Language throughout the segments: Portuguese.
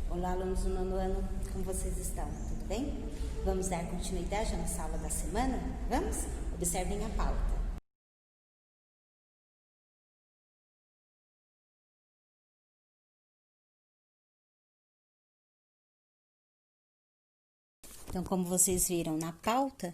Olá, alunos do nono ano, como vocês estão? Tudo bem? Vamos dar continuidade à nossa aula da semana? Vamos? Observem a pauta. Então, como vocês viram na pauta,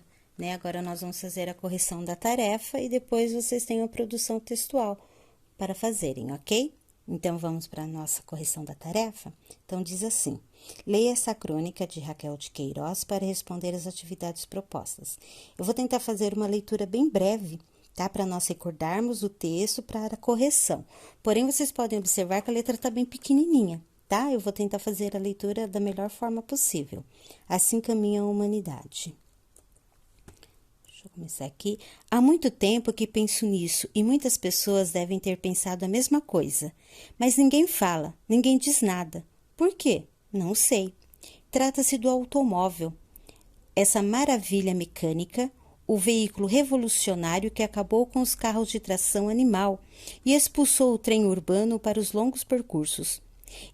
agora nós vamos fazer a correção da tarefa e depois vocês têm a produção textual para fazerem, ok? Então, vamos para a nossa correção da tarefa? Então, diz assim: leia essa crônica de Raquel de Queiroz para responder às atividades propostas. Eu vou tentar fazer uma leitura bem breve, tá? Para nós recordarmos o texto para a correção. Porém, vocês podem observar que a letra está bem pequenininha, tá? Eu vou tentar fazer a leitura da melhor forma possível. Assim caminha a humanidade. Deixa eu começar aqui. Há muito tempo que penso nisso e muitas pessoas devem ter pensado a mesma coisa. Mas ninguém fala, ninguém diz nada. Por quê? Não sei. Trata-se do automóvel. Essa maravilha mecânica, o veículo revolucionário que acabou com os carros de tração animal e expulsou o trem urbano para os longos percursos.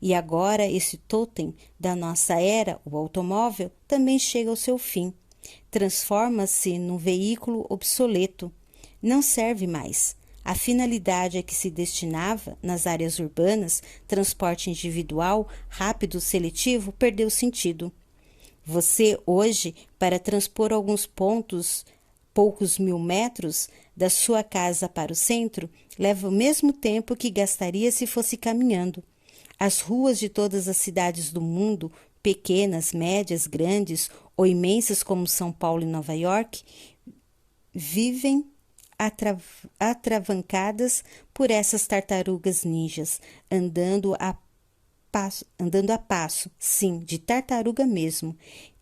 E agora esse totem da nossa era, o automóvel, também chega ao seu fim. Transforma-se num veículo obsoleto. Não serve mais. A finalidade a que se destinava, nas áreas urbanas, transporte individual, rápido, seletivo, perdeu sentido. Você, hoje, para transpor alguns poucos mil metros, da sua casa para o centro, leva o mesmo tempo que gastaria se fosse caminhando. As ruas de todas as cidades do mundo, pequenas, médias, grandes ou imensas como São Paulo e Nova York, vivem atravancadas por essas tartarugas ninjas, andando a passo, sim, de tartaruga mesmo,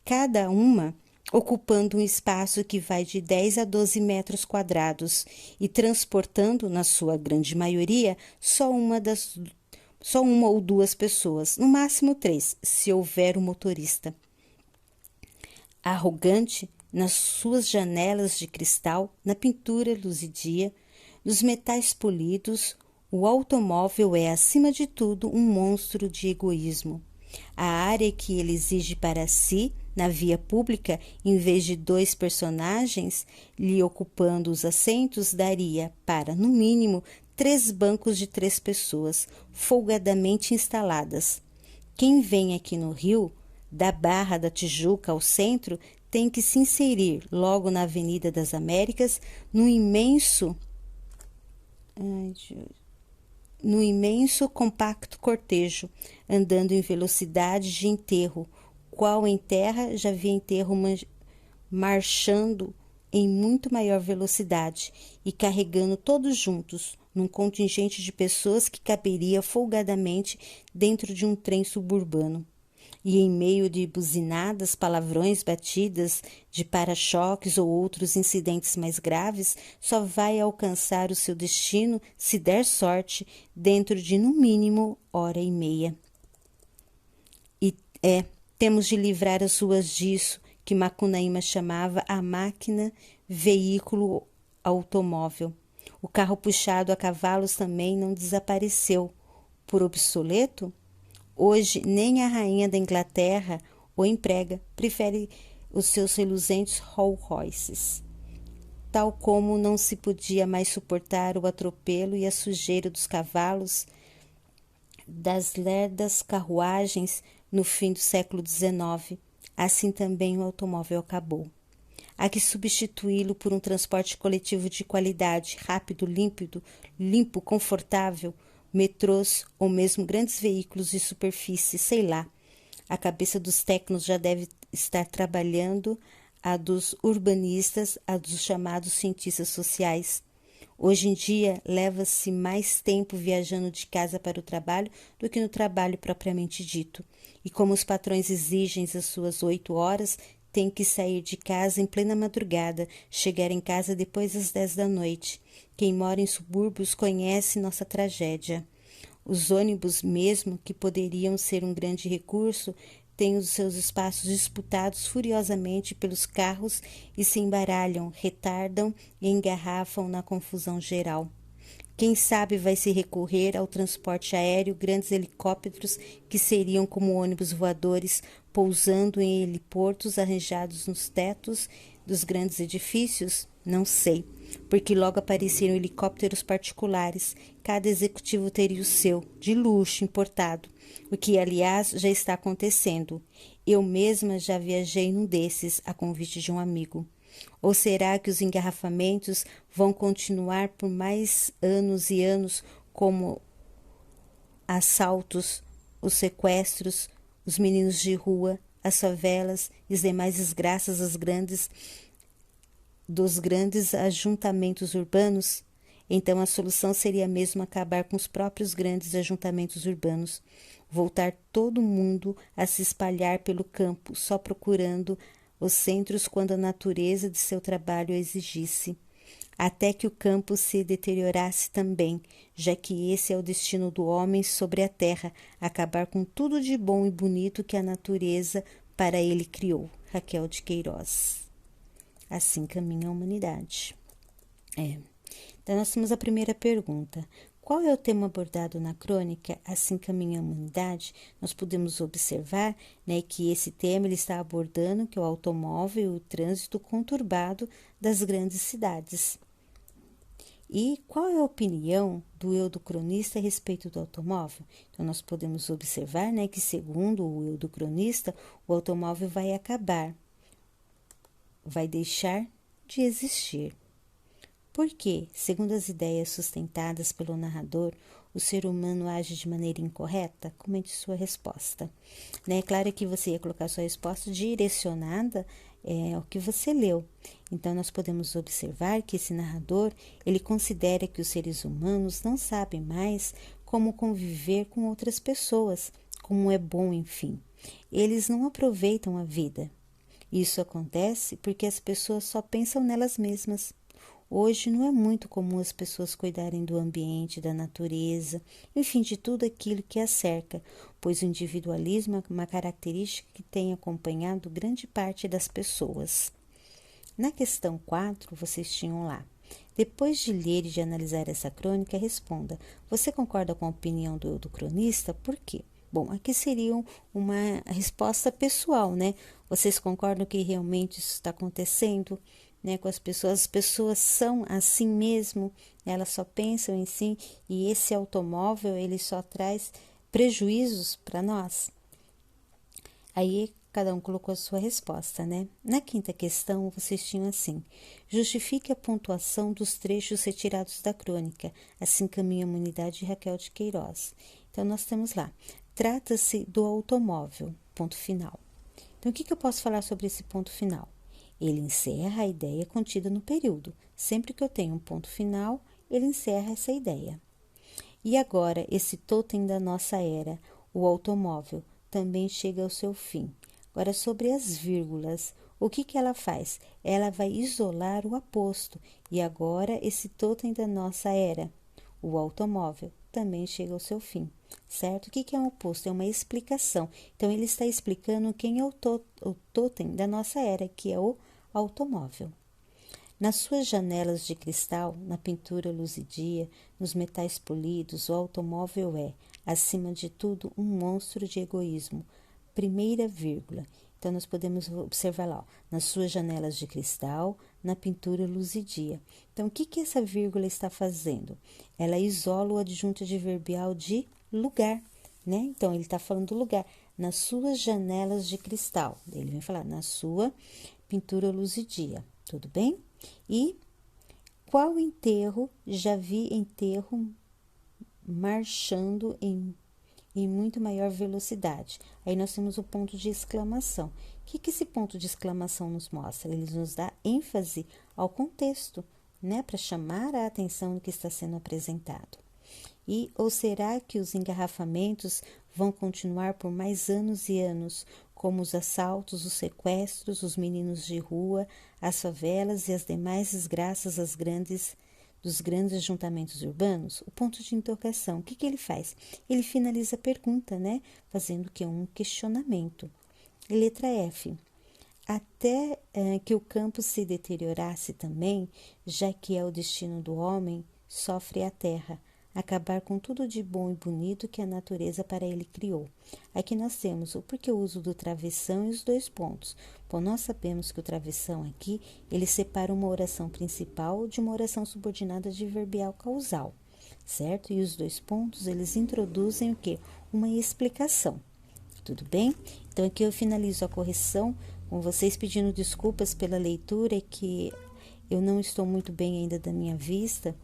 cada uma ocupando um espaço que vai de 10 a 12 metros quadrados e transportando, na sua grande maioria, só uma ou duas pessoas, no máximo 3, se houver um motorista. Arrogante, nas suas janelas de cristal, na pintura luzidia, nos metais polidos, o automóvel é, acima de tudo, um monstro de egoísmo. A área que ele exige para si, na via pública, em vez de 2 personagens lhe ocupando os assentos, daria para, no mínimo, 3 bancos de 3 pessoas, folgadamente instaladas. Quem vem aqui no Rio, da Barra da Tijuca ao centro, tem que se inserir logo na Avenida das Américas, no imenso compacto cortejo, andando em velocidade de enterro, qual em terra já vi enterro marchando em muito maior velocidade e carregando todos juntos, num contingente de pessoas que caberia folgadamente dentro de um trem suburbano. E em meio de buzinadas, palavrões, batidas de para-choques ou outros incidentes mais graves, só vai alcançar o seu destino, se der sorte, dentro de no mínimo hora e meia. Temos de livrar as ruas disso, que Macunaíma chamava a máquina veículo automóvel. O carro puxado a cavalos também não desapareceu. Por obsoleto? Hoje, nem a rainha da Inglaterra o emprega, prefere os seus reluzentes Rolls Royces. Tal como não se podia mais suportar o atropelo e a sujeira dos cavalos das lerdas carruagens no fim do século XIX, assim também o automóvel acabou. Há que substituí-lo por um transporte coletivo de qualidade, rápido, limpo, confortável, metrôs ou mesmo grandes veículos de superfície, sei lá. A cabeça dos técnicos já deve estar trabalhando, a dos urbanistas, a dos chamados cientistas sociais. Hoje em dia, leva-se mais tempo viajando de casa para o trabalho do que no trabalho propriamente dito. E como os patrões exigem as suas 8 horas, tem que sair de casa em plena madrugada, chegar em casa depois das 10 da noite. Quem mora em subúrbios conhece nossa tragédia. Os ônibus, mesmo que poderiam ser um grande recurso, têm os seus espaços disputados furiosamente pelos carros e se embaralham, retardam e engarrafam na confusão geral. Quem sabe vai se recorrer ao transporte aéreo, grandes helicópteros que seriam como ônibus voadores pousando em heliportos arranjados nos tetos dos grandes edifícios? Não sei, porque logo apareceram helicópteros particulares. Cada executivo teria o seu, de luxo, importado, o que, aliás, já está acontecendo. Eu mesma já viajei num desses, a convite de um amigo. Ou será que os engarrafamentos vão continuar por mais anos e anos, como assaltos, os sequestros, os meninos de rua, as favelas e as demais desgraças dos grandes ajuntamentos urbanos? Então a solução seria mesmo acabar com os próprios grandes ajuntamentos urbanos, voltar todo mundo a se espalhar pelo campo, só procurando os centros quando a natureza de seu trabalho o exigisse, até que o campo se deteriorasse também, já que esse é o destino do homem sobre a terra, acabar com tudo de bom e bonito que a natureza para ele criou. Raquel de Queiroz. Assim caminha a humanidade. Então, nós temos a primeira pergunta. Qual é o tema abordado na crônica Assim Caminha a Humanidade? Nós podemos observar, né, que esse tema ele está abordando que é o automóvel e o trânsito conturbado das grandes cidades. E qual é a opinião do eu do cronista a respeito do automóvel? Então, nós podemos observar, né, que segundo o eu do cronista, o automóvel vai acabar, vai deixar de existir. Porque, segundo as ideias sustentadas pelo narrador, o ser humano age de maneira incorreta? Comente sua resposta. Né? Claro que você ia colocar sua resposta direcionada ao que você leu. Então, nós podemos observar que esse narrador, ele considera que os seres humanos não sabem mais como conviver com outras pessoas, como é bom, enfim. Eles não aproveitam a vida. Isso acontece porque as pessoas só pensam nelas mesmas. Hoje não é muito comum as pessoas cuidarem do ambiente, da natureza, enfim, de tudo aquilo que as cerca, pois o individualismo é uma característica que tem acompanhado grande parte das pessoas. Na questão 4, vocês tinham lá. Depois de ler e de analisar essa crônica, responda: você concorda com a opinião do cronista? Por quê? Bom, aqui seria uma resposta pessoal, né? Vocês concordam que realmente isso está acontecendo? Né, com as pessoas são assim mesmo, elas só pensam em si e esse automóvel ele só traz prejuízos para nós. Aí cada um colocou a sua resposta, né? Na quinta questão vocês tinham assim: justifique a pontuação dos trechos retirados da crônica, Assim Caminha a Humanidade de Raquel de Queiroz. Então nós temos lá: trata-se do automóvel, ponto final. Então o que eu posso falar sobre esse ponto final? Ele encerra a ideia contida no período. Sempre que eu tenho um ponto final, ele encerra essa ideia. E agora, esse totem da nossa era, o automóvel, também chega ao seu fim. Agora, sobre as vírgulas, o que ela faz? Ela vai isolar o aposto. E agora, esse totem da nossa era, o automóvel, também chega ao seu fim. Certo? O que é um oposto? É uma explicação. Então, ele está explicando quem é o totem da nossa era, que é o automóvel. Nas suas janelas de cristal, na pintura luzidia, nos metais polidos, o automóvel é, acima de tudo, um monstro de egoísmo. Primeira vírgula. Então, nós podemos observar lá, ó, nas suas janelas de cristal, na pintura luzidia. Então, o que essa vírgula está fazendo? Ela isola o adjunto adverbial de lugar, né? Então, ele está falando do lugar. Nas suas janelas de cristal. Ele vem falar, na sua pintura luzidia. Tudo bem? E qual enterro? Já vi enterro marchando em muito maior velocidade. Aí nós temos o ponto de exclamação. O que esse ponto de exclamação nos mostra? Ele nos dá ênfase ao contexto, né? Para chamar a atenção do que está sendo apresentado. Ou será que os engarrafamentos vão continuar por mais anos e anos, como os assaltos, os sequestros, os meninos de rua, as favelas e as demais desgraças dos grandes ajuntamentos urbanos? O ponto de interrogação, o que ele faz? Ele finaliza a pergunta, né? Fazendo que é um questionamento. Letra F. Até que o campo se deteriorasse também, já que é o destino do homem sofre a terra, acabar com tudo de bom e bonito que a natureza para ele criou. Aqui nós temos o porquê o uso do travessão e os 2 pontos. Bom, nós sabemos que o travessão aqui, ele separa uma oração principal de uma oração subordinada adverbial causal, certo? E os 2 pontos, eles introduzem o quê? Uma explicação. Tudo bem? Então, aqui eu finalizo a correção com vocês pedindo desculpas pela leitura, que eu não estou muito bem ainda da minha vista,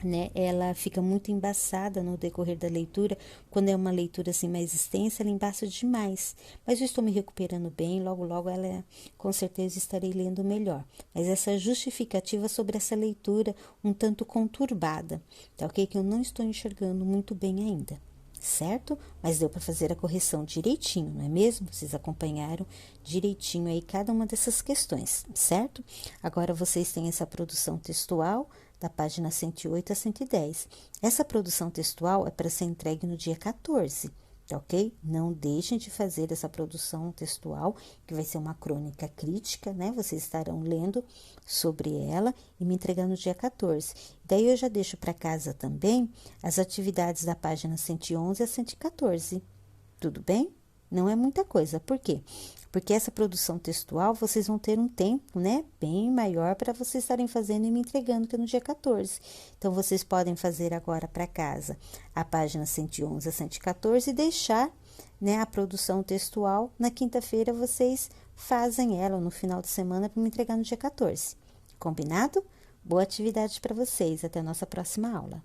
né? Ela fica muito embaçada no decorrer da leitura. Quando é uma leitura assim mais extensa, ela embaça demais. Mas eu estou me recuperando bem, logo logo ela com certeza estarei lendo melhor. Mas essa justificativa sobre essa leitura um tanto conturbada, tá ok? Que eu não estou enxergando muito bem ainda. Certo? Mas deu para fazer a correção direitinho, não é mesmo? Vocês acompanharam direitinho aí cada uma dessas questões, certo? Agora vocês têm essa produção textual da página 108 a 110. Essa produção textual é para ser entregue no dia 14, tá ok? Não deixem de fazer essa produção textual, que vai ser uma crônica crítica, né? Vocês estarão lendo sobre ela e me entregando no dia 14. Daí eu já deixo para casa também as atividades da página 111 a 114. Tudo bem? Não é muita coisa. Por quê? Porque essa produção textual, vocês vão ter um tempo, né, bem maior para vocês estarem fazendo e me entregando, que é no dia 14. Então, vocês podem fazer agora para casa a página 111 a 114 e deixar, né, a produção textual. Na quinta-feira, vocês fazem ela, ou no final de semana, para me entregar no dia 14. Combinado? Boa atividade para vocês. Até a nossa próxima aula.